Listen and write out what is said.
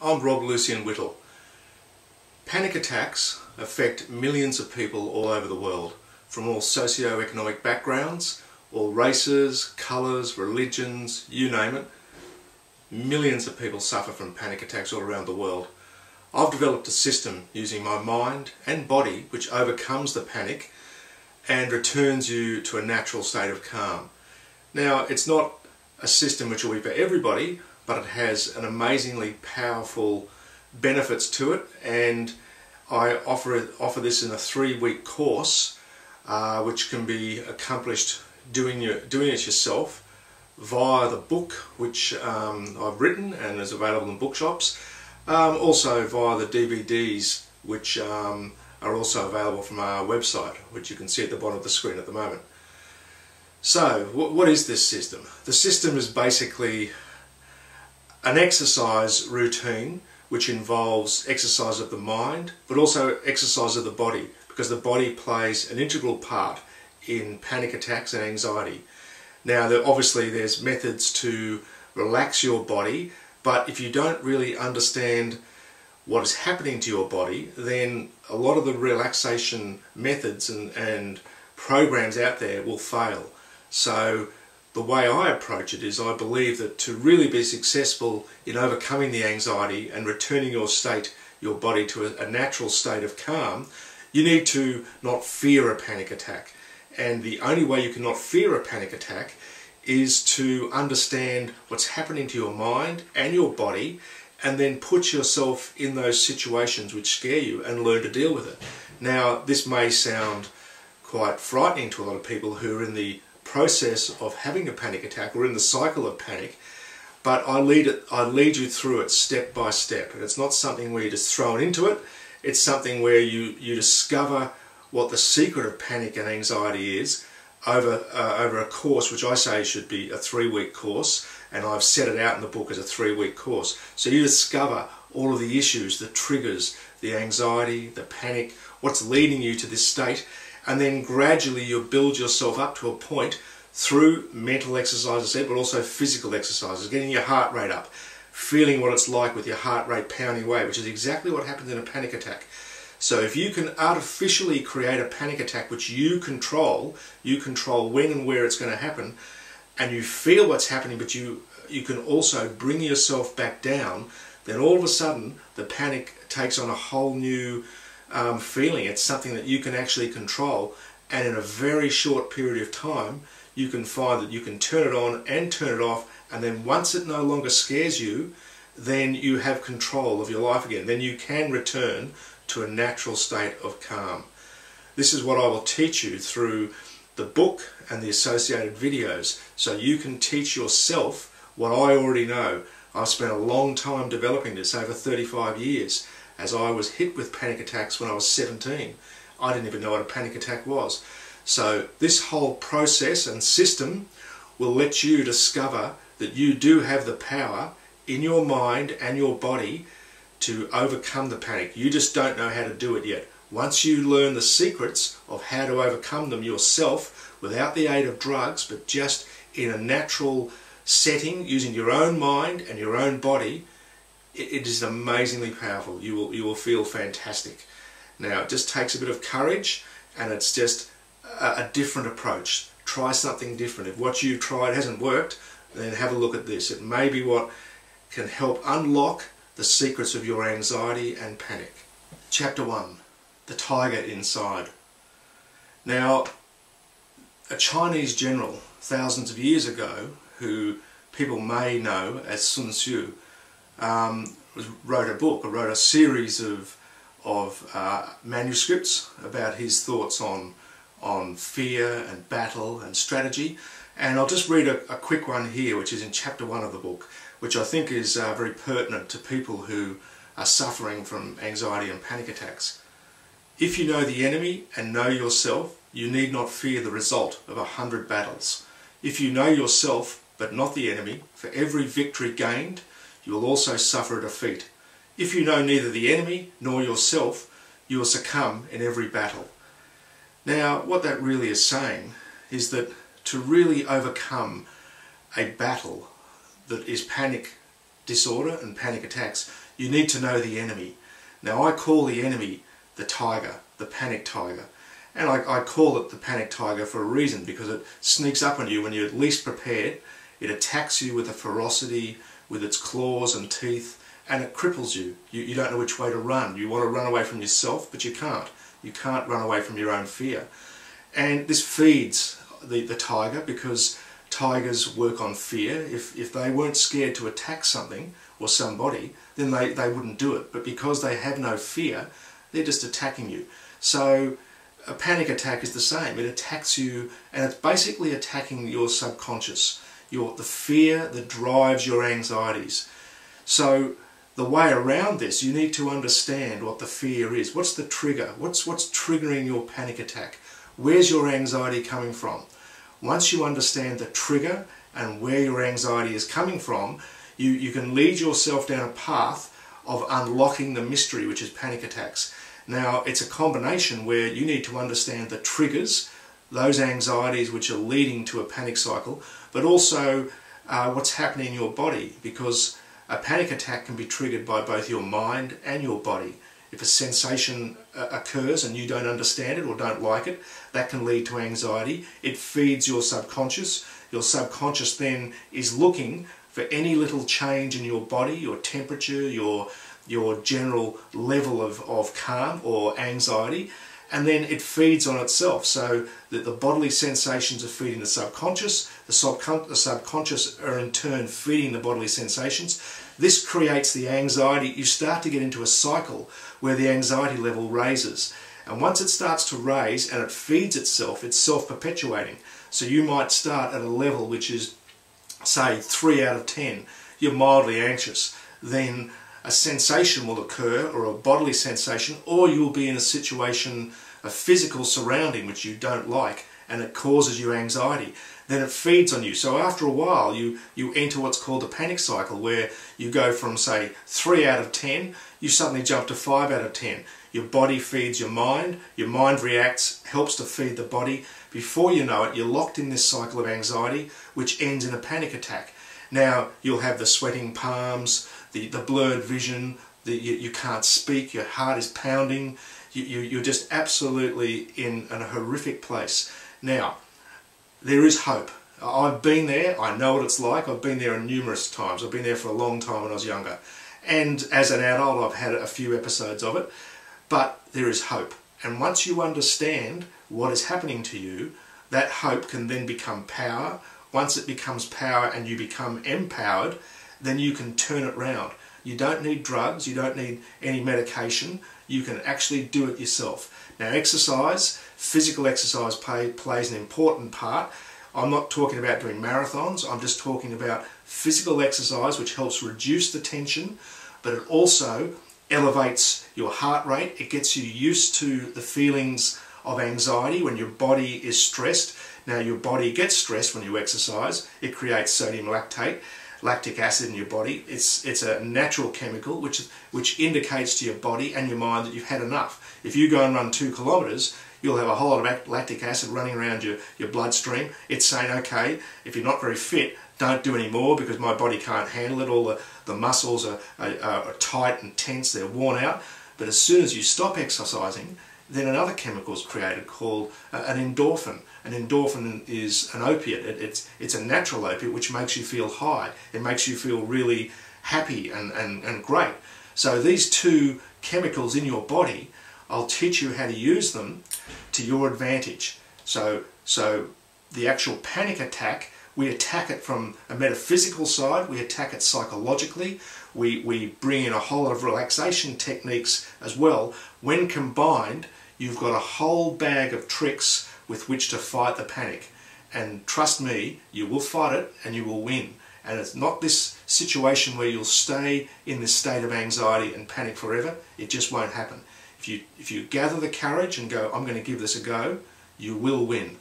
I'm Rob Lucian Whittle. Panic attacks affect millions of people all over the world, from all socio-economic backgrounds, all races, colours, religions, you name it. Millions of people suffer from panic attacks all around the world. I've developed a system using my mind and body which overcomes the panic and returns you to a natural state of calm. Now, it's not a system which will be for everybody, but it has an amazingly powerful benefits to it, and I offer this in a 3-week course which can be accomplished doing it yourself via the book which I've written and is available in bookshops, also via the DVDs which are also available from our website, which you can see at the bottom of the screen at the moment. So what is this system? The system is basically an exercise routine which involves exercise of the mind but also exercise of the body, because the body plays an integral part in panic attacks and anxiety. Now obviously there's methods to relax your body, but if you don't really understand what is happening to your body, then a lot of the relaxation methods and programs out there will fail. So the way I approach it is I believe that to really be successful in overcoming the anxiety and returning your body to a natural state of calm, you need to not fear a panic attack. And the only way you can not fear a panic attack is to understand what's happening to your mind and your body, and then put yourself in those situations which scare you and learn to deal with it. Now, this may sound quite frightening to a lot of people who are in the process of having a panic attack or in the cycle of panic, but I lead you through it step by step, and it's not something where you're just thrown into it. It's something where you discover what the secret of panic and anxiety is over a course which I say should be a 3-week course, and I've set it out in the book as a 3-week course. So you discover all of the issues, the triggers, the anxiety, the panic, what's leading you to this state, and then gradually you build yourself up to a point through mental exercises, but also physical exercises, getting your heart rate up, feeling what it's like with your heart rate pounding away, which is exactly what happens in a panic attack. So if you can artificially create a panic attack which you control when and where it's going to happen, and you feel what's happening, but you can also bring yourself back down, then all of a sudden the panic takes on a whole new feeling. It's something that you can actually control, and in a very short period of time you can find that you can turn it on and turn it off, and then once it no longer scares you, then you have control of your life again. Then you can return to a natural state of calm. This is what I will teach you through the book and the associated videos, so you can teach yourself what I already know. I've spent a long time developing this, over 35 years, as I was hit with panic attacks when I was 17. I didn't even know what a panic attack was. So this whole process and system will let you discover that you do have the power in your mind and your body to overcome the panic. You just don't know how to do it yet. Once you learn the secrets of how to overcome them yourself, without the aid of drugs, but just in a natural setting, using your own mind and your own body, it is amazingly powerful. You will feel fantastic. Now, it just takes a bit of courage, and it's just a different approach. Try something different. If what you've tried hasn't worked, then have a look at this. It may be what can help unlock the secrets of your anxiety and panic. Chapter 1. The Tiger Inside. Now, a Chinese general thousands of years ago, who people may know as Sun Tzu, wrote a book, or wrote a series of manuscripts about his thoughts on fear and battle and strategy. And I'll just read a quick one here, which is in chapter 1 of the book, which I think is very pertinent to people who are suffering from anxiety and panic attacks. If you know the enemy and know yourself, you need not fear the result of 100 battles. If you know yourself but not the enemy, for every victory gained, you will also suffer a defeat. If you know neither the enemy nor yourself, you will succumb in every battle. Now, what that really is saying is that to really overcome a battle that is panic disorder and panic attacks, you need to know the enemy. Now I call the enemy the tiger, the panic tiger. And I call it the panic tiger for a reason, because it sneaks up on you when you're least prepared. It attacks you with a ferocity, with its claws and teeth, and it cripples you. You don't know which way to run. You want to run away from yourself, but you can't. You can't run away from your own fear. And this feeds the tiger, because tigers work on fear. If they weren't scared to attack something or somebody, then they wouldn't do it. But because they have no fear, they're just attacking you. So a panic attack is the same. It attacks you, and it's basically attacking your subconscious, the fear that drives your anxieties. So the way around this, you need to understand what the fear is. What's the trigger? What's triggering your panic attack? Where's your anxiety coming from? Once you understand the trigger and where your anxiety is coming from, you can lead yourself down a path of unlocking the mystery, which is panic attacks. Now, it's a combination where you need to understand the triggers, those anxieties which are leading to a panic cycle, but also what's happening in your body, because a panic attack can be triggered by both your mind and your body. If a sensation occurs and you don't understand it or don't like it, that can lead to anxiety. It feeds your subconscious. Your subconscious then is looking for any little change in your body, your temperature, your general level of calm or anxiety, and then it feeds on itself. So that the bodily sensations are feeding the subconscious, the subconscious are in turn feeding the bodily sensations. This creates the anxiety. You start to get into a cycle where the anxiety level raises. And once it starts to raise and it feeds itself, it's self-perpetuating. So you might start at a level which is, say, 3 out of 10. You're mildly anxious. Then a sensation will occur, or a bodily sensation, or you'll be in a situation, a physical surrounding which you don't like, and it causes you anxiety. Then it feeds on you. So after a while you enter what's called a panic cycle, where you go from, say, 3 out of 10, you suddenly jump to 5 out of 10. Your body feeds your mind reacts, helps to feed the body. Before you know it, you're locked in this cycle of anxiety, which ends in a panic attack. Now, you'll have the sweating palms, the blurred vision, you can't speak, your heart is pounding, you're just absolutely in a horrific place. Now, there is hope. I've been there, I know what it's like, I've been there numerous times. I've been there for a long time when I was younger. And as an adult, I've had a few episodes of it. But there is hope. And once you understand what is happening to you, that hope can then become power. Once it becomes power and you become empowered, then you can turn it round. You don't need drugs, you don't need any medication, you can actually do it yourself. Now, exercise, physical exercise plays an important part. I'm not talking about doing marathons, I'm just talking about physical exercise, which helps reduce the tension, but it also elevates your heart rate. It gets you used to the feelings of anxiety when your body is stressed. Now, your body gets stressed when you exercise. It creates sodium lactate, lactic acid in your body. It's a natural chemical which indicates to your body and your mind that you've had enough. If you go and run 2 kilometres, you'll have a whole lot of lactic acid running around your bloodstream. It's saying, okay, if you're not very fit, don't do any more because my body can't handle it. All the muscles are tight and tense, they're worn out. But as soon as you stop exercising, then another chemical is created called an endorphin. An endorphin is an opiate. It's a natural opiate which makes you feel high. It makes you feel really happy and great. So these 2 chemicals in your body, I'll teach you how to use them to your advantage. So the actual panic attack, we attack it from a metaphysical side, we attack it psychologically, we bring in a whole lot of relaxation techniques as well. When combined, you've got a whole bag of tricks with which to fight the panic. And trust me, you will fight it and you will win. And it's not this situation where you'll stay in this state of anxiety and panic forever. It just won't happen. If you gather the courage and go, I'm going to give this a go, you will win.